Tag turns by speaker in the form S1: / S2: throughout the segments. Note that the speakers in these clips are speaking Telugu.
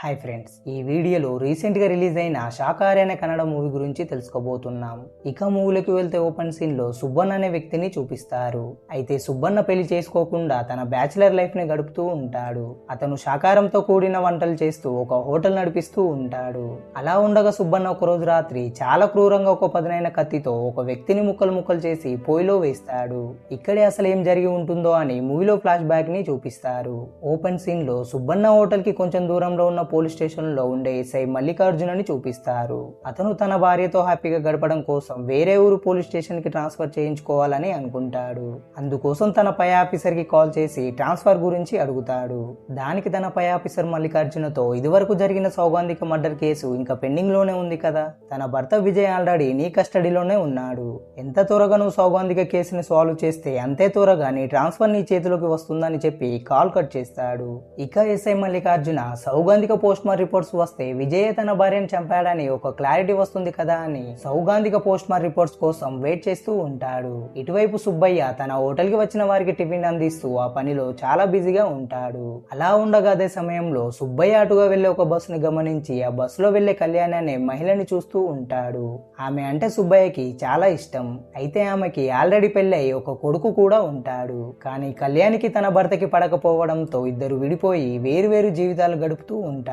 S1: హాయ్ ఫ్రెండ్స్, ఈ వీడియోలో రీసెంట్గా రిలీజ్ అయిన శాకాహారి అనే కన్నడ మూవీ గురించి తెలుసుకోబోతున్నాం. ఇక మూవీలోకి వెళ్తే ఓపెన్ సీన్లో సుబ్బన్న అనే వ్యక్తిని చూపిస్తారు. అయితే సుబ్బన్న పెళ్లి చేసుకోకుండా తన బ్యాచిలర్ లైఫ్ని గడుపుతూ ఉంటాడు. అతను శాకాహారంతో కూడిన వంటలు చేస్తూ ఒక హోటల్ నడిపిస్తూ ఉంటాడు. అలా ఉండగా సుబ్బన్న ఒకరోజు రాత్రి చాలా క్రూరంగా ఒక పదునైన కత్తితో ఒక వ్యక్తిని ముక్కలు ముక్కలు చేసి పొయ్యిలో వేస్తాడు. ఇక్కడే అసలు ఏం జరిగి ఉంటుందో అని మూవీలో ఫ్లాష్ బ్యాక్ ని చూపిస్తారు. ఓపెన్ సీన్ లో సుబ్బన్న హోటల్ కి కొంచెం దూరంలో ఉన్న పోలీస్ స్టేషన్ లో ఉండే ఎస్ఐ మల్లికార్జున్ అని చూపిస్తారు. అతను తన భార్యతో హ్యాపీగా గడపడం కోసం వేరే ఊరు పోలీస్ స్టేషన్ కి ట్రాన్స్ఫర్ చేయించుకోవాలని అనుకుంటాడు. అందుకోసం తన పై ఆఫీసర్ కి కాల్ చేసి ట్రాన్స్ఫర్ గురించి అడుగుతాడు. దానికి తన పై ఆఫీసర్ మల్లికార్జునతో ఇదివరకు జరిగిన సౌగంధిక మర్డర్ కేసు ఇంకా పెండింగ్ లోనే ఉంది కదా, తన భర్త విజయ్ ఆల్రెడీ నీ కస్టడీలోనే ఉన్నాడు. ఎంత త్వరగా నువ్వు సౌగంధిక కేసుని సాల్వ్ చేస్తే అంతే త్వరగా నీ ట్రాన్స్ఫర్ నీ చేతిలోకి వస్తుందని చెప్పి కాల్ కట్ చేస్తాడు. ఇక SI Mallikarjuna Saugandhika post mortem reports వస్తే విజయ్ తన భార్యను చంపాడని ఒక క్లారిటీ వస్తుంది కదా అని సౌగంధిక పోస్ట్ మార్టం రిపోర్ట్స్ కోసం వెయిట్ చేస్తూ ఉంటాడు. ఇటువైపు సుబ్బయ్య తన హోటల్ కి వచ్చిన వారికి టిఫిన్ అందిస్తూ ఆ పనిలో చాలా బిజీగా ఉంటాడు. అలా ఉండగా అదే సమయంలో సుబ్బయ్య అటుగా వెళ్లే ఒక బస్సుని గమనించి ఆ బస్సులో వెళ్లే కళ్యాణి అనే మహిళని చూస్తూ ఉంటాడు. ఆమె అంటే సుబ్బయ్యకి చాలా ఇష్టం. అయితే ఆమెకి ఆల్రెడీ పెళ్ళై ఒక కొడుకు కూడా ఉంటాడు. కానీ కళ్యాణికి తన భర్తకి పడకపోవడంతో ఇద్దరు విడిపోయి వేరువేరు జీవితాలు గడుపుతూ ఉంటారు.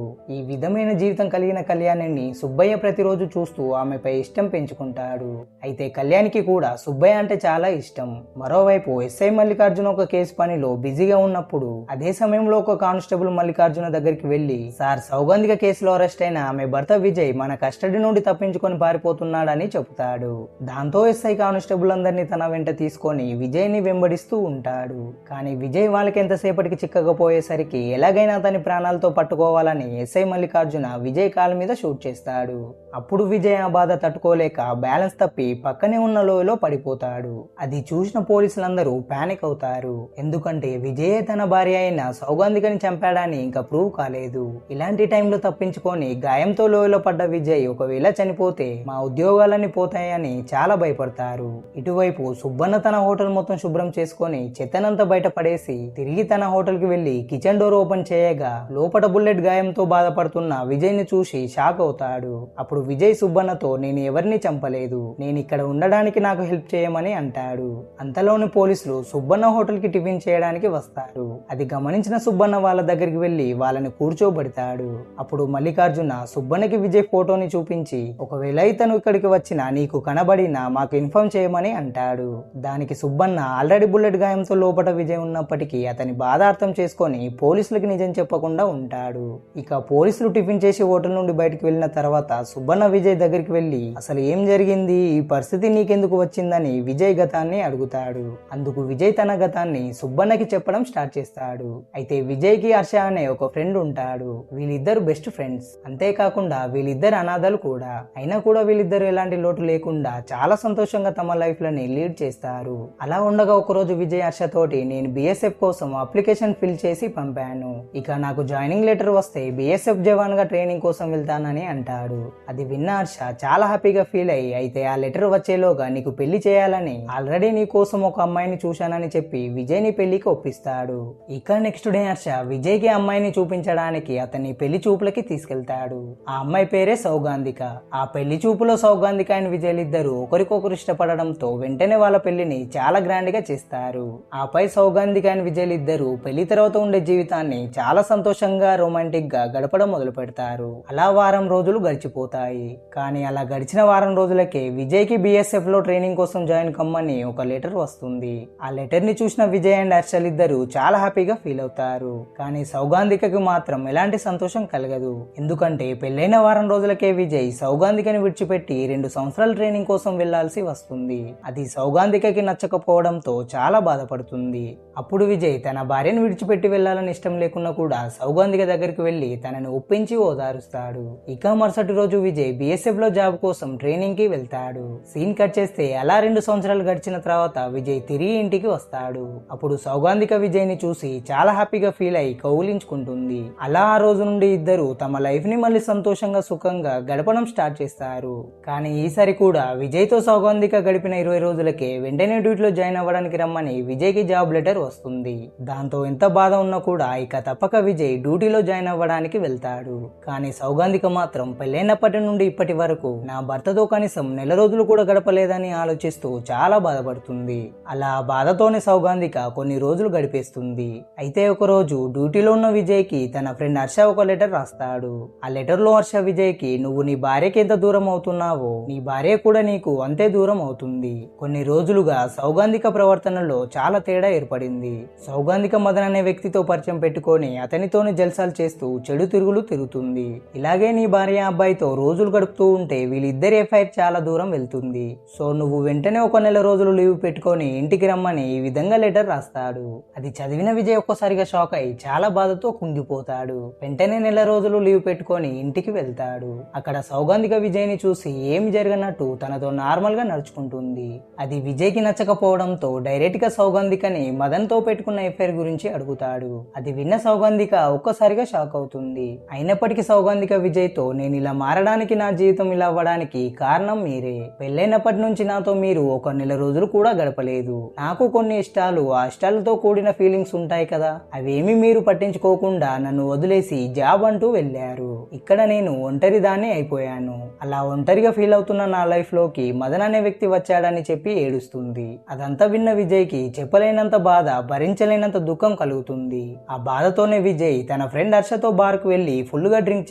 S1: ఈ విధమైన జీవితం కలిగిన కళ్యాణిని సుబ్బయ్య ప్రతిరోజు చూస్తూ ఆమెపై ఇష్టం పెంచుకుంటాడు. అయితే కళ్యాణికి కూడా సుబ్బయ్య అంటే చాలా ఇష్టం. మరోవైపు ఎస్ఐ మల్లికార్జున ఒక కేసు పనిలో బిజీగా ఉన్నప్పుడు అదే సమయంలో ఒక కానిస్టేబుల్ మల్లికార్జున దగ్గరికి వెళ్లి, సార్, సౌగంధిక కేసులో అరెస్ట్ అయిన ఆమె భర్త విజయ్ మన కస్టడీ నుండి తప్పించుకొని పారిపోతున్నాడని చెబుతాడు. దాంతో ఎస్ఐ కానిస్టేబుల్ అందరినీ తన వెంట తీసుకొని విజయ్ ని వెంబడిస్తూ ఉంటాడు. కానీ విజయ్ వాళ్ళకి ఎంతసేపటికి చిక్కకపోయేసరికి ఎలాగైనా అతని ప్రాణాలతో పట్టుకోవాలని ఎస్ఐ మల్లికార్జున విజయ్ కాలు మీద షూట్ చేస్తాడు. అప్పుడు విజయ్ ఆ బాధ తట్టుకోలేక బ్యాలెన్స్ తప్పి పక్కనే ఉన్న లోయలో పడిపోతాడు. అది చూసిన పోలీసులందరూ పానిక్ అవుతారు. ఎందుకంటే విజయ్ తన భార్య అయిన సౌగంధికని చంపాడని ఇంకా ప్రూవ్ కాలేదు. ఇలాంటి టైంలో తప్పించుకొని గాయంతో లోయలో పడ్డ విజయ్ ఒకవేళ చనిపోతే మా ఉద్యోగాలన్నీ పోతాయని చాలా భయపడతారు. ఇటువైపు సుబ్బన్న తన హోటల్ మొత్తం శుభ్రం చేసుకొని చెత్తనంతా బయట పడేసి తిరిగి తన హోటల్ కి వెళ్లి కిచెన్ డోర్ ఓపెన్ చేయగా లోపల బుల్లెట్ గాయంతో బాధపడుతున్న విజయ్ ని చూసి షాక్ అవుతాడు. అప్పుడు విజయ్ సుబ్బన్నతో, నేను ఎవరిని చంపలేదు, నేను ఇక్కడ ఉండడానికి నాకు హెల్ప్ చేయమని అంటాడు. అంతలోని పోలీసులు సుబ్బన్న హోటల్ కి టిఫిన్ చేయడానికి వస్తారు. అది గమనించిన సుబ్బన్న వాళ్ళ దగ్గరికి వెళ్లి వాళ్ళని కూర్చోబెడతాడు. అప్పుడు మల్లికార్జున సుబ్బన్నకి విజయ్ ఫోటోని చూపించి, ఒకవేళ ఇతను ఇక్కడికి వచ్చినా నీకు కనబడినా మాకు ఇన్ఫార్మ్ చేయమని అంటాడు. దానికి సుబ్బన్న ఆల్రెడీ బుల్లెట్ గాయంతో లోపల విజయ్ ఉన్నప్పటికీ అతని బాధ అర్థం చేసుకొని పోలీసులకి నిజం చెప్పకుండా ఉంటాడు. ఇక పోలీసులు టిఫిన్ చేసి హోటల్ నుండి బయటకు వెళ్లిన తర్వాత సుబ్బన్న విజయ్ దగ్గరికి వెళ్లి, అసలు ఏం జరిగింది, ఈ పరిస్థితి నీకెందుకు వచ్చిందని విజయ్ గతాన్ని అడుగుతాడు. అందుకు విజయ్ తన గతాన్ని సుబ్బన్నకి చెప్పడం స్టార్ట్ చేస్తాడు. అయితే విజయ్ కి హర్ష అనే ఒక ఫ్రెండ్ ఉంటాడు. వీళ్ళిద్దరు బెస్ట్ ఫ్రెండ్స్. అంతేకాకుండా వీళ్ళిద్దరు అనాథలు కూడా. అయినా కూడా వీళ్ళిద్దరు ఎలాంటి లోటు లేకుండా చాలా సంతోషంగా తమ లైఫ్ లని లీడ్ చేస్తారు. అలా ఉండగా ఒకరోజు విజయ్ హర్ష తోటి, నేను బిఎస్ఎఫ్ కోసం అప్లికేషన్ ఫిల్ చేసి పంపాను, ఇక నాకు జాయినింగ్ లెటర్ వస్తే బిఎస్ఎఫ్ జవాన్ గా ట్రైనింగ్ కోసం వెళ్తానని అంటాడు. అది విన్న హర్ష చాలా హ్యాపీగా ఫీల్ అయ్యి, అయితే ఆ లెటర్ వచ్చేలోగా నీకు పెళ్లి చేయాలని ఆల్రెడీ నీ కోసం ఒక అమ్మాయిని చూశానని చెప్పి విజయ్ ని పెళ్లికి ఒప్పిస్తాడు. ఇక నెక్స్ట్ డే హర్ష విజయ్ కి అమ్మాయిని చూపించడానికి అతన్ని పెళ్లి చూపులకి తీసుకెళ్తాడు. ఆ అమ్మాయి పేరే సౌగంధిక. ఆ పెళ్లి చూపులో సౌగంధిక అండ్ విజయ్ ఇద్దరు ఒకరికొకరు ఇష్టపడడంతో వెంటనే వాళ్ళ పెళ్లిని చాలా గ్రాండ్ గా చేస్తారు. ఆపై సౌగంధిక అండ్ విజయ్ ఇద్దరు పెళ్లి తర్వాత ఉండే జీవితాన్ని చాలా సంతోషంగా రొమాంటిక్ గా గడపడం మొదలు పెడతారు. అలా వారం రోజులు గడిచిపోతాయి. కానీ అలా గడిచిన వారం రోజులకే విజయ్ కి బిఎస్ఎఫ్ లో ట్రైనింగ్ కోసం జాయిన్ కమ్మని ఒక లెటర్ వస్తుంది. ఆ లెటర్ ని చూసిన విజయ్ అండ్ హర్షల్ ఇద్దరు చాలా హ్యాపీగా ఫీల్ అవుతారు. కానీ సౌగంధికకి మాత్రం ఎలాంటి సంతోషం కలగదు. ఎందుకంటే పెళ్లైన వారం రోజులకే విజయ్ సౌగంధికని విడిచిపెట్టి 2 సంవత్సరాల ట్రైనింగ్ కోసం వెళ్లాల్సి వస్తుంది. అది సౌగంధికకి నచ్చకపోవడంతో చాలా బాధపడుతుంది. అప్పుడు విజయ్ తన భార్యను విడిచిపెట్టి వెళ్లాలని ఇష్టం లేకున్నా కూడా సౌగంధిక దగ్గరికి వెళ్లి తనని ఒప్పించి ఓదారుస్తాడు. ఇక మరుసటి రోజు విజయ్ బిఎస్ఎఫ్ లో జాబ్ కోసం ట్రైనింగ్ కి వెళ్తాడు. సీన్ కట్ చేస్తే అలా 2 సంవత్సరాలు గడిచిన తర్వాత విజయ్ తిరిగి ఇంటికి వస్తాడు. అప్పుడు సౌగంధిక విజయ్ ని చూసి చాలా హ్యాపీగా ఫీల్ అయి కౌలించుకుంటుంది. అలా ఆ రోజు నుండి ఇద్దరు తమ లైఫ్ ని మళ్ళీ సంతోషంగా సుఖంగా గడపడం స్టార్ట్ చేస్తారు. కానీ ఈసారి కూడా విజయ్ తో సౌగంధిక గడిపిన 20 రోజులకే వెంటనే డ్యూటీలో జాయిన్ అవ్వడానికి రమ్మని విజయ్ కి జాబ్ లెటర్ వస్తుంది. దాంతో ఎంత బాధ ఉన్నా కూడా ఇక తప్పక విజయ్ డ్యూటీలో జాయిన్ అవ్వడానికి వెళ్తాడు. కానీ సౌగంధిక మాత్రం పెళ్ళైనప్పటి నుండి ఇప్పటి వరకు నా భర్తతో కనీసం నెల రోజులు కూడా గడపలేదని ఆలోచిస్తూ చాలా బాధపడుతుంది. అలా బాధతోనే సౌగంధిక కొన్ని రోజులు గడిపేస్తుంది. అయితే ఒక రోజు డ్యూటీలో ఉన్న విజయ్కి తన ఫ్రెండ్ హర్ష ఒక లెటర్ రాస్తాడు. ఆ లెటర్ లో హర్ష విజయ్కి నువ్వు నీ భార్యకి ఎంత దూరం అవుతున్నావో నీ భార్య కూడా నీకు అంతే దూరం అవుతుంది. కొన్ని రోజులుగా సౌగంధిక ప్రవర్తనలో చాలా తేడా ఏర్పడింది. సౌగంధిక మదన్ అనే వ్యక్తితో పరిచయం పెట్టుకొని అతనితోనే జల్సాలు చేస్తూ చెడు తిరుగులు తిరుగుతుంది. ఇలాగే నీ భార్య అబ్బాయితో రోజులు గడుపుతూ ఉంటే వీళ్ళిద్దరి ఎఫ్ఐఆర్ చాలా దూరం వెళ్తుంది. సో నువ్వు వెంటనే ఒక నెల రోజులు లీవ్ పెట్టుకొని ఇంటికి రమ్మని ఈ విధంగా లెటర్ రాస్తాడు. అది చదివిన విజయ్ ఒక్కసారిగా షాక్ అయి చాలా బాధతో కుంగిపోతాడు. వెంటనే నెల రోజులు లీవ్ పెట్టుకొని ఇంటికి వెళ్తాడు. అక్కడ సౌగంధిక విజయ్ ని చూసి ఏమి జరగనట్టు తనతో నార్మల్ గా నడుచుకుంటుంది. అది విజయ్ కి నచ్చకపోవడంతో డైరెక్ట్ గా సౌగంధికని మదన్ తో పెట్టుకున్న ఎఫ్ఐఆర్ గురించి అడుగుతాడు. అది విన్న సౌగంధిక ఒక్కసారిగా షాక్ అవుతుంది. అయినప్పటికీ సౌగంధిక విజయ్ తో నేను ఇలా మారడానికి, నా జీవితం ఇలా అవ్వడానికి కారణం మీరే. పెళ్ళైనప్పటి నుంచి నాతో మీరు ఒక నెల రోజులు కూడా గడపలేదు. నాకు కొన్ని ఇష్టాలు, ఆ ఇష్టాలతో కూడిన ఫీలింగ్స్ ఉంటాయి కదా, అవేమి మీరు పట్టించుకోకుండా నన్ను వదిలేసి జాబ్ అంటూ వెళ్ళారు. ఇక్కడ నేను ఒంటరి దాన్ని అయిపోయాను. అలా ఒంటరిగా ఫీల్ అవుతున్న నా లైఫ్ లోకి మదన్ అనే వ్యక్తి వచ్చాడని చెప్పి ఏడుస్తుంది. అదంతా విన్న విజయ్ కి చెప్పలేనంత బాధ, భరించలేనంత దుఃఖం కలుగుతుంది. ఆ బాధతోనే విజయ్ తన ఫ్రెండ్ హర్షతో బార్ కు వెళ్లి ఫుల్ గా డ్రింక్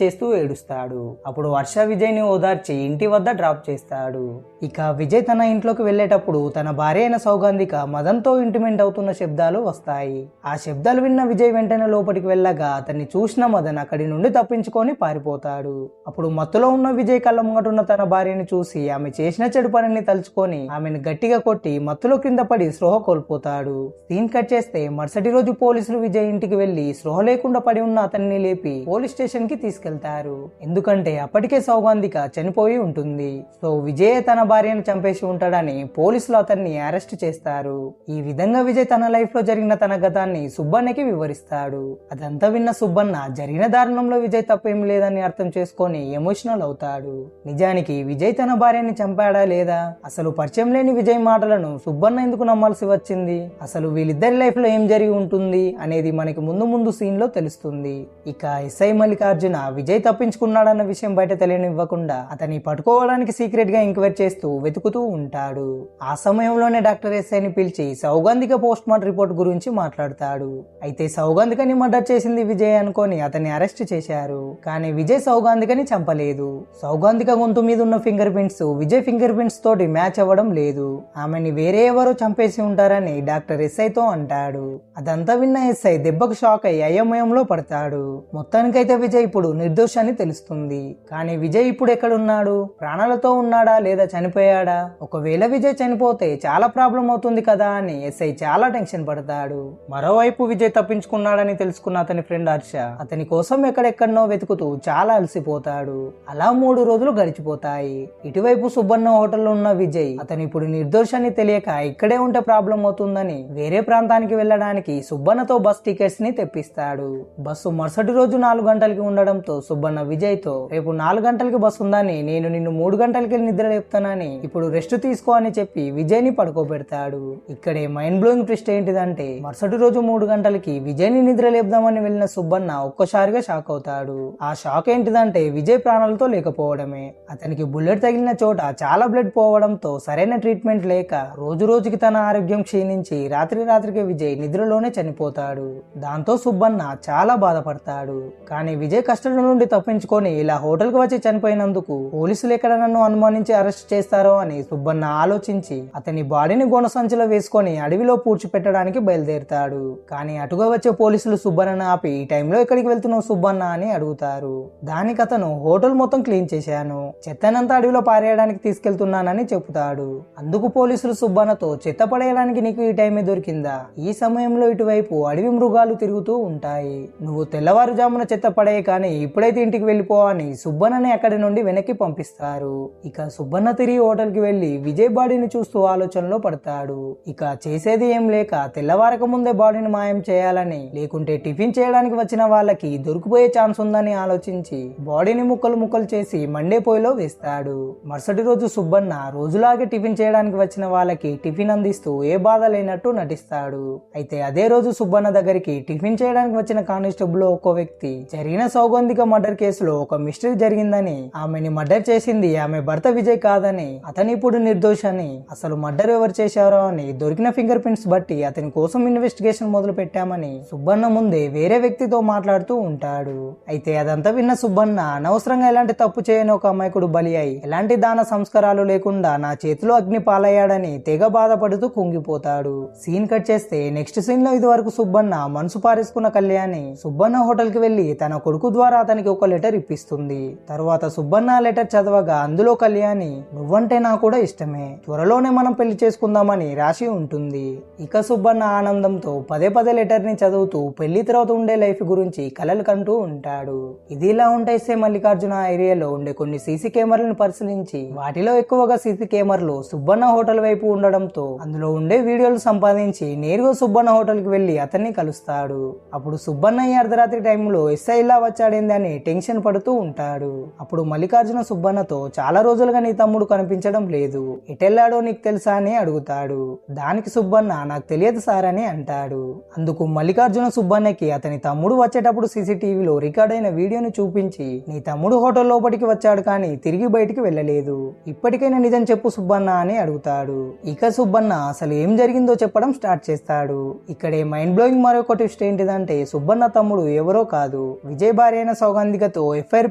S1: చేస్తూ ఏడుస్తాడు. అప్పుడు హర్ష విజయ్ ని ఓదార్చి ఇంటి వద్ద డ్రాప్ చేస్తాడు. ఇక విజయ్ తన ఇంట్లోకి వెళ్లేటప్పుడు తన భార్య అయిన సౌగంధిక మదన్ తో ఇంటిమెంట్ అవుతున్న శబ్దాలు వస్తాయి. ఆ శబ్దాలు విన్న విజయ్ వెంటనే లోపలికి వెళ్ళగా అతన్ని చూసిన మదన్ అక్కడి నుండి తప్పించుకొని పారిపోతాడు. అప్పుడు మత్తులో ఉన్న విజయ్ కళ్ళ ముంగటున్న తన భార్యని చూసి ఆమె చేసిన చెడు పనిని తలుచుకొని ఆమెను గట్టిగా కొట్టి మత్తులో కింద పడి స్పృహ కోల్పోతాడు. సీన్ కట్ చేస్తే మరుసటి రోజు పోలీసులు విజయ్ ఇంటికి వెళ్లి స్పృహ లేకుండా పడి ఉన్న అతన్ని లేపి పోలీస్ స్టేషన్ కి తీసుకెళ్తారు. ఎందుకంటే అప్పటికే సౌగంధిక చనిపోయి ఉంటుంది. సో విజయ్ తన భార్యను చంపేసి ఉంటాడని పోలీసులు అతన్ని అరెస్ట్ చేస్తారు. ఈ విధంగా విజయ్ తన లైఫ్ లో జరిగిన తన గతాన్ని సుబ్బన్నకి వివరిస్తాడు. అదంతా విన్న సుబ్బన్న జరిగిన దారుణంలో విజయ్ తప్పేం లేదని అర్థం చేసుకొని ఎమోషనల్ అవుతాడు. నిజానికి విజయ్ తన భార్యని చంపాడా లేదా, అసలు పరిచయం లేని విజయ్ మాటలను సుబ్బన్న ఎందుకు నమ్మాల్సి వచ్చింది, అసలు వీళ్ళిద్దరి లైఫ్ లో ఏం జరిగి ఉంటుంది అనేది మనకి ముందు ముందు సీన్ లో తెలుస్తుంది. ఇక ఎస్ఐ మల్లికార్జున విజయ్ తప్పించుకున్నాడన్న విషయం బయట తెలియనివ్వకుండా అతన్ని పట్టుకోవడానికి సీక్రెట్ గా ఎంక్వైరీ చేస్తూ వెతుకుతూ ఉంటాడు. ఆ సమయంలోనే డాక్టర్ ఎస్ఐని పిలిచి సౌగంధిక పోస్ట్ మార్టం రిపోర్ట్ గురించి మాట్లాడతాడు. అయితే సౌగంధికని మర్డర్ చేసింది విజయ్ అనుకొని అతన్ని అరెస్ట్ చేశారు. కానీ విజయ్ సౌగంధికని చంపలేదు. సౌగంధిక గొంతు మీద ఉన్న finger prints Vijay finger prints తోటి మ్యాచ్ అవ్వడం లేదు. ఆమెని వేరే ఎవరో చంపేసి ఉంటారని డాక్టర్ ఎస్ఐతో అంటాడు. అదంతా విన్న ఎస్ఐ దెబ్బకు షాక్ అయి అయోమయంలో పడతాడు. మొత్తానికైతే విజయ్ ఇప్పుడు నిర్దోషాన్ని తెలుస్తుంది. కానీ విజయ్ ఇప్పుడు ఎక్కడున్నాడు, ప్రాణాలతో ఉన్నాడా లేదా చనిపోయాడా, ఒకవేళ విజయ్ చనిపోతే చాలా ప్రాబ్లం అవుతుంది కదా అని ఎస్ఐ చాలా టెన్షన్ పడతాడు. మరోవైపు విజయ్ తప్పించుకున్నాడని తెలుసుకున్న అతని ఫ్రెండ్ హర్ష అతని కోసం ఎక్కడెక్కడనో వెతుకుతూ చాలా అలసిపోతాడు. అలా 3 రోజులు గడిచిపోతాయి. ఇటువైపు సుబ్బన్న హోటల్లో ఉన్న విజయ్ అతను ఇప్పుడు నిర్దోషాన్ని తెలియక ఇక్కడే ఉంటే ప్రాబ్లం అవుతుందని వేరే ప్రాంతానికి వెళ్ళడానికి సుబ్బన్నతో బస్ టికెట్స్ ని తెప్పిస్తాడు. బస్సు మరుసటి రోజు 4 గంటలకి ఉండడంతో సుబ్బన్న విజయ్ తో రేపు 4 గంటలకి బస్సు ఉందని, నేను నిన్ను 3 గంటలకి నిద్ర లేపుతానని, ఇప్పుడు రెస్ట్ తీసుకో అని చెప్పి విజయ్ ని పడుకోబెడతాడు. ఇక్కడే మైండ్ బ్లోయింగ్ ట్విస్ట్ ఏంటిదంటే మరుసటి రోజు 3 గంటలకి విజయ్ ని నిద్ర లేపుదామని వెళ్ళిన సుబ్బన్న ఒక్కసారిగా షాక్ అవుతాడు. ఆ షాక్ ఏంటిదంటే విజయ్ ప్రాణాలతో లేకపోవడమే. అతనికి బుల్లెట్ తగిలిన చోట చాలా బ్లడ్ పోవడంతో సరైన ట్రీట్మెంట్ లేక రోజు రోజుకి తన ఆరోగ్యం క్షీణించి రాత్రికి విజయ్ నిద్రలోనే చనిపోతాడు. దాంతో సుబ్బన్న చాలా బాధపడతాడు. కానీ విజయ్ కష్టాల నుండి తప్పించుకొని ఇలా హోటల్ కు వచ్చి చనిపోయినందుకు పోలీసులు ఎక్కడ నన్ను అనుమానించి అరెస్ట్ చేస్తారో అని సుబ్బన్న ఆలోచించి అతని బాడీని గోన సంచిలో వేసుకొని అడవిలో పూడ్చిపెట్టడానికి బయలుదేరుతాడు. కానీ అటుగా వచ్చే పోలీసులు సుబ్బన్నను ఆపి ఈ టైంలో ఎక్కడికి వెళ్తున్నావు సుబ్బన్న అని అడుగుతారు. దానికి అతను హోటల్ మొత్తం క్లీన్ చేశాను, చెత్తనంతా అడవిలో పారేయడానికి తీసుకెళ్తున్నానని చెబుతాడు. అందుకు పోలీసులు సుబ్బన్నతో చెత్త పడేయడానికి నీకు ఈ టైమే దొరికిందా, ఈ సమయంలో ఇటువైపు అడవి మృగాలు తిరుగుతూ ఉంటాయి, నువ్వు తెల్లవారుజామున చెత్త పడేయ కానీ ఇప్పుడైతే ఇంటికి వెళ్ళిపోవని సుబ్బన్నని అక్కడి నుండి వెనక్కి పంపిస్తారు. ఇక సుబ్బన్న తిరిగి హోటల్ కి వెళ్లి విజయ్ బాడీని చూస్తూ ఆలోచనలో పడతాడు. ఇక చేసేది ఏం లేక తెల్లవారక ముందే బాడీని మాయం చేయాలని, లేకుంటే టిఫిన్ చేయడానికి వచ్చిన వాళ్ళకి దొరికిపోయే ఛాన్స్ ఉందని ఆలోచించి బాడీని ముక్కలు చేసి మండే పొయ్యిలో వేస్తాడు. మరుసటి రోజు సుబ్బన్న రోజులాగే టిఫిన్ చేయడానికి వచ్చిన వాళ్ళకి టిఫిన్ అందిస్తూ ఏ బాధ లేనట్టు నటిస్తాడు. అయితే అదే రోజు సుబ్బన్న దగ్గరికి టిఫిన్ చేయడానికి వచ్చిన కానిస్టేబుల్ ఒక్కో వ్యక్తి జరిగిన సౌగంధిక మర్డర్ కేసులో ఒక మిస్టరీ జరిగిందని, ఆమెని మర్డర్ చేసింది ఆమె భర్త విజయ్ కాదని, అతని ఇప్పుడు నిర్దోషని, అసలు మర్డర్ ఎవరు చేశారో అని దొరికిన ఫింగర్ ప్రింట్స్ బట్టి అతని కోసం ఇన్వెస్టిగేషన్ మొదలు పెట్టామని సుబ్బన్న ముందే వేరే వ్యక్తితో మాట్లాడుతూ ఉంటాడు. అయితే అదంతా విన్న సుబ్బన్న అనవసరంగా ఎలాంటి తప్పు చేయని ఒక అమాయకుడు బలి అయి ఎలాంటి దాన సంస్కారాలు లేకుండా నా చేతిలో అగ్ని పాలయ్యాడని తెగ బాధపడుతూ కుంగిపోతాడు. సీన్ కట్ చేస్తే నెక్స్ట్ సీన్ లో ఇది వరకు సుబ్బన్న మనసు పారేసుకున్న కళ్యాణి సుబ్బన్న హోటల్ కి వెళ్లి తన కొడుకు ద్వారా అతనికి ఒక లెటర్ ఇప్పిస్తుంది. తర్వాత సుబ్బన్న లెటర్ చదవగా అందులో కళ్యాణి నువ్వంటే నాకు కూడా ఇష్టమే, త్వరలోనే మనం పెళ్లి చేసుకుందామని రాసి ఉంటుంది. ఇక సుబ్బన్న ఆనందంతో పదే పదే లెటర్ ని చదువుతూ పెళ్లి తర్వాత ఉండే లైఫ్ గురించి కలలు కంటూ ఉంటాడు. ఇది ఇలా ఉంటే మల్లికార్జున ఏరియాలో ఉండే కొన్ని సీసీ కెమెరాలను పరిశీలించి వాటిలో ఎక్కువగా సీసీ కెమెరాలు సుబ్బన్న హోటల్ వైపు ఉండడంతో అందులో ఉండే వీడియోలు సంపాదించి నేరుగా సుబ్బన్న హోటల్ కి వెళ్లి అతన్ని కలుస్తాడు. అప్పుడు సుబ్బన్న ఈ అర్ధరాత్రి టైంలో ఎస్ఐ ఇలా వచ్చాడేంది అని టెన్షన్ పడుతూ ఉంటాడు. అప్పుడు మల్లికార్జున సుబ్బన్నతో చాలా రోజులుగా నీ తమ్ముడు కనిపించడం లేదు, ఎటెళ్లాడో నీకు తెలుసా అని అడుగుతాడు. దానికి సుబ్బన్న నాకు తెలియదు సార్ అని అంటాడు. అందుకు మల్లికార్జున సుబ్బన్నకి అతని తమ్ముడు వచ్చేటప్పుడు సీసీటీవీలో రికార్డ్ అయిన వీడియోని చూపించి నీ తమ్ముడు హోటల్ లోపలికి వచ్చాడు కానీ తిరిగి బయటికి వెళ్ళలేదు, ఇప్పటికైనా నిజం చెప్పు సుబ్బన్న అని అడుగుతాడు. ఇక సుబ్బన్న అసలు ఏం జరిగిందో చెప్పడం స్టార్ట్ చేస్తాడు. ఇక్కడే మైండ్ బ్లోయింగ్ మరొక ట్విస్ట్ ఏంటిదంటే సుబ్బన్న తమ్ముడు ఎవరో కాదు, విజయ్ భార్య అయిన సౌగంధికతో ఎఫ్ఐఆర్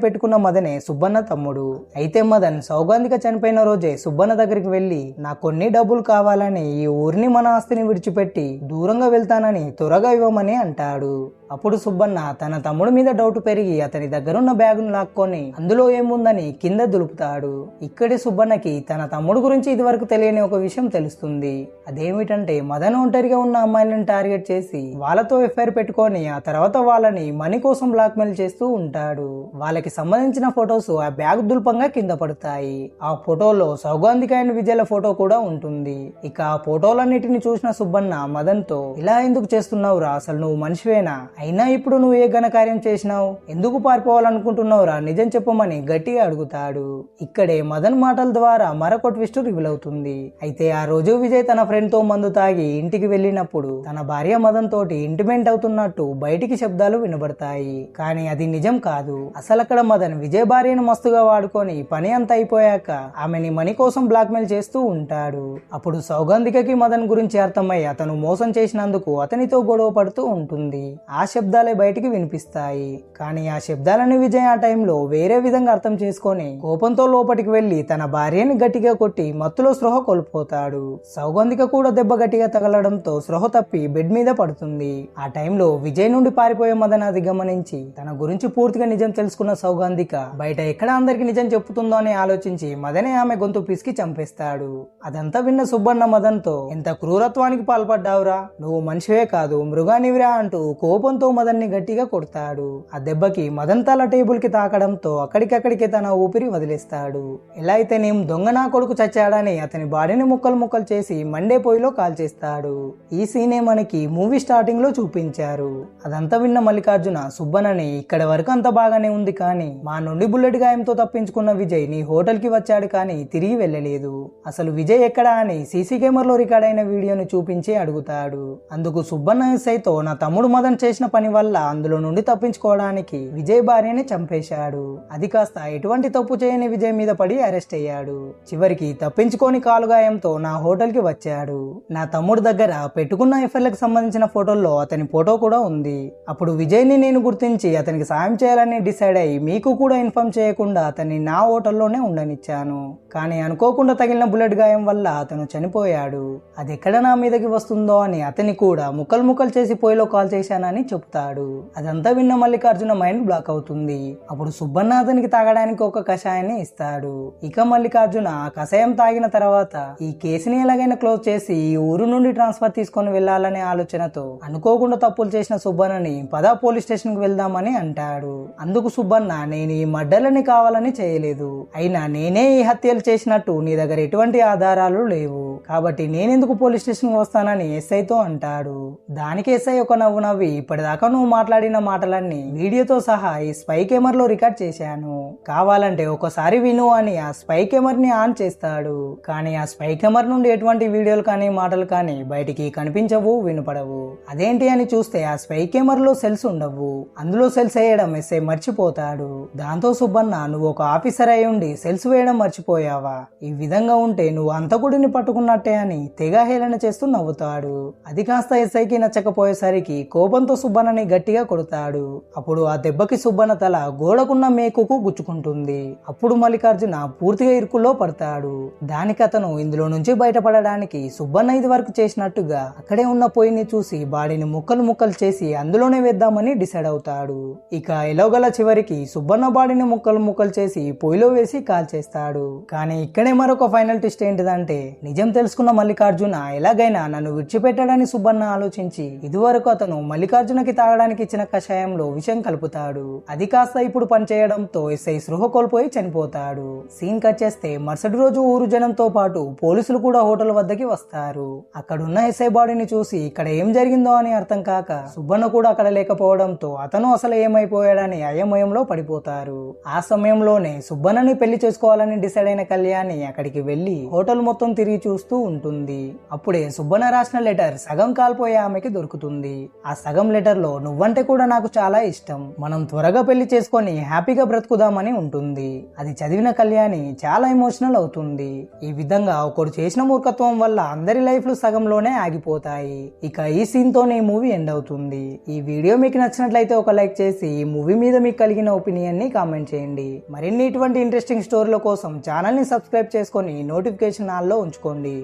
S1: పెట్టుకున్న మదనే సుబ్బన్న తమ్ముడు. అయితే మదన్ సౌగంధిక చనిపోయిన రోజే సుబ్బన్న దగ్గరికి వెళ్లి నాకు కొన్ని డబ్బులు కావాలని, ఈ ఊరిని మన ఆస్తిని విడిచిపెట్టి దూరంగా వెళ్తానని త్వరగా ఇవ్వమని అంటాడు. అప్పుడు సుబ్బన్న తన తమ్ముడి మీద డౌట్ పెరిగి అతని దగ్గరున్న బ్యాగును లాక్కొని అందులో ఏముందని కింద దులుపుతాడు. ఇక్కడి సుబ్బన్నకి తన తమ్ముడు గురించి ఇదివరకు తెలియని ఒక విషయం తెలుస్తుంది. అదేమిటంటే మదన్ ఒంటరిగా ఉన్న అమ్మాయిలను టార్గెట్ చేసి వాళ్ళతో ఎఫ్ఐఆర్ పెట్టుకొని ఆ తర్వాత వాళ్ళని మనీ కోసం బ్లాక్మెయిల్ చేస్తూ ఉంటాడు. వాళ్ళకి సంబంధించిన ఫొటోస్ ఆ బ్యాగ్ దుల్పంగా కింద పడతాయి. ఆ ఫోటోలో సౌగంధిక అండ్ విజయ్ల ఫోటో కూడా ఉంటుంది. ఇక ఆ ఫోటోలన్నిటిని చూసిన సుబ్బన్న మదన్ తో ఇలా ఎందుకు చేస్తున్నావురా, అసలు నువ్వు మనిషివేనా, అయినా ఇప్పుడు నువ్వు ఏ ఘనకార్యం చేసినావు, ఎందుకు పారిపోవాలనుకుంటున్నావురా, నిజం చెప్పమని గట్టిగా అడుగుతాడు. ఇక్కడే మదన్ మాటల ద్వారా మరొక ట్విస్ట్ రివీల్ అవుతుంది. అయితే ఆ రోజు విజయ్ తన ఫ్రెండ్ తో మందు తాగి ఇంటికి వెళ్ళినప్పుడు తన భార్య మదన్ తోటి ఇంటిమెంట్ అవుతున్నట్టు బయటికి శబ్దాలు వినబడతాయి. కానీ అది నిజం కాదు. అసలు అక్కడ మదన్ విజయ్ భార్యను మస్తుగా వాడుకొని పని అంతా అయిపోయాక ఆమెని మనీ కోసం బ్లాక్మెయిల్ చేస్తూ ఉంటాడు. అప్పుడు సౌగంధికకి మదన్ గురించి అర్థమై అతను మోసం చేసినందుకు అతనితో గొడవ పడుతూ ఉంటుంది. ఆ శబ్దాలే బయటికి వినిపిస్తాయి. కానీ ఆ శబ్దాలని విజయ్ ఆ టైంలో వేరే విధంగా అర్థం చేసుకొని కోపంతో లోపలికి వెళ్లి తన భార్యని గట్టిగా కొట్టి మత్తులో స్పృహ కోల్పోతాడు. సౌగంధిక కూడా దెబ్బ గట్టిగా తగలడంతో స్పృహ తప్పి బెడ్ మీద పడుతుంది. ఆ టైంలో విజయ్ నుండి పారిపోయే మదన్ అది గమనించి తన గురించి పూర్తిగా నిజం తెలుసుకున్న సౌగంధిక బయట ఎక్కడ అందరికి నిజం చెప్పుతుందో అని ఆలోచించి మదనే ఆమె గొంతు పిసికి చంపేస్తాడు. అదంతా విన్న సుబ్బన్న మదన్ తో ఎంత క్రూరత్వానికి పాల్పడ్డావురా, నువ్వు మనిషివే కాదు మృగానివిరా అంటూ కోపంతో మదన్ ని గట్టిగా కొడతాడు. ఆ దెబ్బకి మదన్ తల టేబుల్ కి తాకడంతో అక్కడికక్కడికి తన ఊపిరి వదిలేస్తాడు. ఎలా అయితేనేం దొంగ నా కొడుకు చచ్చాడని అతని బాడీని ముక్కలు ముక్కలు చేసి మండే పొయ్యిలో కాల్చేస్తాడు. ఈ సీనే మనకి మూవీ స్టార్టింగ్ లో చూపించారు. అదంతా విన్న మల్లికార్జున సుబ్బన్నని ఇక్కడ వరకు అంత బాగానే ఉంది, కానీ మా నుండి బుల్లెట్ గాయంతో తప్పించుకున్న విజయ్ నీ హోటల్ కి వచ్చాడు కానీ తిరిగి వెళ్ళలేదు, అసలు విజయ్ ఎక్కడా అని సీసీ కెమెరాలో రికార్డ్ అయిన వీడియోని చూపించి అడుగుతాడు. అందుకు సుబ్బన్న ఎస్ఐతో నా తమ్ముడు మదన్ చేసిన పని వల్ల అందులో నుండి తప్పించుకోవడానికి విజయ్ భార్యని చంపేశాడు, అది కాస్త ఎటువంటి తప్పు చేయని విజయ్ మీద పడి అరెస్ట్ అయ్యాడు, చివరికి తప్పించుకోని కాలుగాయంతో నా హోటల్ కి వచ్చాడు, నా తమ్ముడు దగ్గర పెట్టుకున్న ఎఫ్ఐఆర్లకు సంబంధించిన ఫోటోల్లో అతని ఫోటో కూడా ఉంది, అప్పుడు విజయ్ ని నేను గుర్తించి అతనికి సాయం చేయాలని డిసైడ్ అయ్యి మీకు కూడా ఇన్ఫార్మ్ చేయకుండా అతన్ని నా హోటల్లోనే ఉండనిచ్చాను, కానీ అనుకోకుండా తగిలిన బుల్లెట్ గాయం వల్ల అతను చనిపోయాడు, అది ఎక్కడ నా మీదకి వస్తుందో అని అతని కూడా ముక్కలు ముక్కలు చేసి పొయ్యిలో కాల్ చేశానని చెప్తాడు. అదంతా విన్న మల్లికార్జున మైండ్ బ్లాక్ అవుతుంది. అప్పుడు సుబ్బన్న అతనికి తాగడానికి ఒక కషాయాన్ని ఇస్తాడు. ఇక మల్లికార్జున ఆ కషాయం తాగిన తర్వాత ఈ కేసుని ఎలాగైనా క్లోజ్ చేసి ఈ ఊరు నుండి ట్రాన్స్ఫర్ తీసుకొని వెళ్లాలనే ఆలోచనతో అనుకోకుండా తప్పులు చేసిన సుబ్బన్నని పదా పోలీస్ స్టేషన్ కి వెళ్దామని అంటాడు. అందుకు సుబ్బన్న నేను ఈ మర్డర్లని కావాలని చేయలేదు, అయినా నేనే ఈ హత్యలు చేసినట్టు నీ దగ్గర ఎటువంటి ఆధారాలు లేవు, కాబట్టి నేనెందుకు పోలీస్ స్టేషన్ వస్తానని ఎస్ఐతో అంటాడు. దానికి ఎస్ఐ ఒక నవ్వు నవ్వి ఇప్పటిదాకా నువ్వు మాట్లాడిన మాటలన్నీ వీడియోతో సహా ఈ స్పై కెమెరాలో రికార్డ్ చేశాను, కావాలంటే ఒకసారి విను అని ఆ స్పై కెమెరాని ఆన్ చేస్తాడు. కానీ ఆ స్పై కెమెరా నుండి ఎటువంటి వీడియోలు కానీ మాటలు కానీ బయటికి కనిపించవు, వినపడవు. అదేంటి అని చూస్తే ఆ స్పై కెమెరాలో సెల్స్ ఉండవు. అవ్వు. అందులో సెల్స్ వేయడం ఎస్ఐ మర్చిపోతాడు. దాంతో సుబ్బన్న, నువ్వు ఒక ఆఫీసర్ అయి ఉండి సెల్స్ వేయడం మర్చిపోయావా? ఈ విధంగా ఉంటే నువ్వు హంతకుడిని పట్టుకున్నట్టే అని తెగ హేళన చేస్తూ నవ్వుతాడు. అది కాస్త ఎస్ఐకి నచ్చకపోయేసరికి కోపంతో సుబ్బన్నని గట్టిగా కొడతాడు. అప్పుడు ఆ దెబ్బకి సుబ్బన్న తల గోడకున్న మేకుకు గుచ్చుకుంటుంది. అప్పుడు మల్లికార్జున పూర్తిగా ఇరుకుల్లో పడతాడు. దానికి అతను ఇందులో నుంచి బయటపడడానికి సుబ్బన్న ఇది వరకు చేసినట్టుగా అక్కడే ఉన్న పొయ్యిని చూసి బాడీని ముక్కలు ముక్కలు చేసి అందులోనే వేద్దామని డిసైడ్ అవుతాడు. ఇక ఎలాగల చివరికి సుబ్బన్న బాడీని ముక్కలు ముక్కలు చేసి పొయ్యిలో వేసి కాల్చేస్తాడు. కానీ ఇక్కడే మరొక ఫైనల్ ట్విస్ట్ ఏంటిదంటే, నిజం తెలుసుకున్న మల్లికార్జున ఎలాగైనా నన్ను విడిచిపెట్టాడని సుబ్బన్న ఆలోచించి ఇదివరకు అతను మల్లికార్జునకి తాగడానికి ఇచ్చిన కషాయంలో విషం కలుపుతాడు. అది కాస్త ఇప్పుడు పనిచేయడంతో ఎస్ఐ స్పృహ కోల్పోయి చనిపోతాడు. సీన్ కట్ చేస్తే మరుసటి రోజు ఊరు జనంతో పాటు పోలీసులు కూడా హోటల్ వద్దకి వస్తారు. అక్కడున్న ఎస్ఐ బాడీని చూసి ఇక్కడ ఏం జరిగిందో అని అర్థం కాక సుబ్బన్న కూడా అక్కడ లేకపోవడంతో అతను అసలు ఏమైపోయాడని అయోమయంలో పడిపోతారు. ఆ సమయంలోనే సుబ్బన్నని పెళ్లి చేసుకోవాలని డిసైడ్ అయిన కళ్యాణి అక్కడికి వెళ్లి హోటల్ మొత్తం తిరిగి చూస్తూ ఉంటుంది. అప్పుడే సుబ్బన్న రాసిన లెటర్ సగం కాల్పోయే ఆమెకి దొరుకుతుంది. ఆ సగం లెటర్ లో నువ్వంటే కూడా నాకు చాలా ఇష్టం, మనం త్వరగా పెళ్లి చేసుకొని హ్యాపీగా బ్రతుకుదామని ఉంటుంది. అది చదివిన కళ్యాణి చాలా ఎమోషనల్ అవుతుంది. ఈ విధంగా ఒకడు చేసిన మూర్ఖత్వం వల్ల అందరి లైఫ్లు సగంలోనే ఆగిపోతాయి. ఇక ఈ సీన్ తోనే ఈ మూవీ ఎండ్ అవుతుంది. ఈ వీడియో మీకు నచ్చినట్లయితే ఒక లైక్ చేసి ఈ మూవీ మీద మీకు కలిగిన ఒపీనియన్ ని కామెంట్ చేయండి. మరిన్ని ఇటువంటి ఇంట్రెస్టింగ్ స్టోరీల కోసం ఛానల్ ని సబ్స్క్రైబ్ చేసుకొని నోటిఫికేషన్ ఆన్ లో ఉంచుకోండి.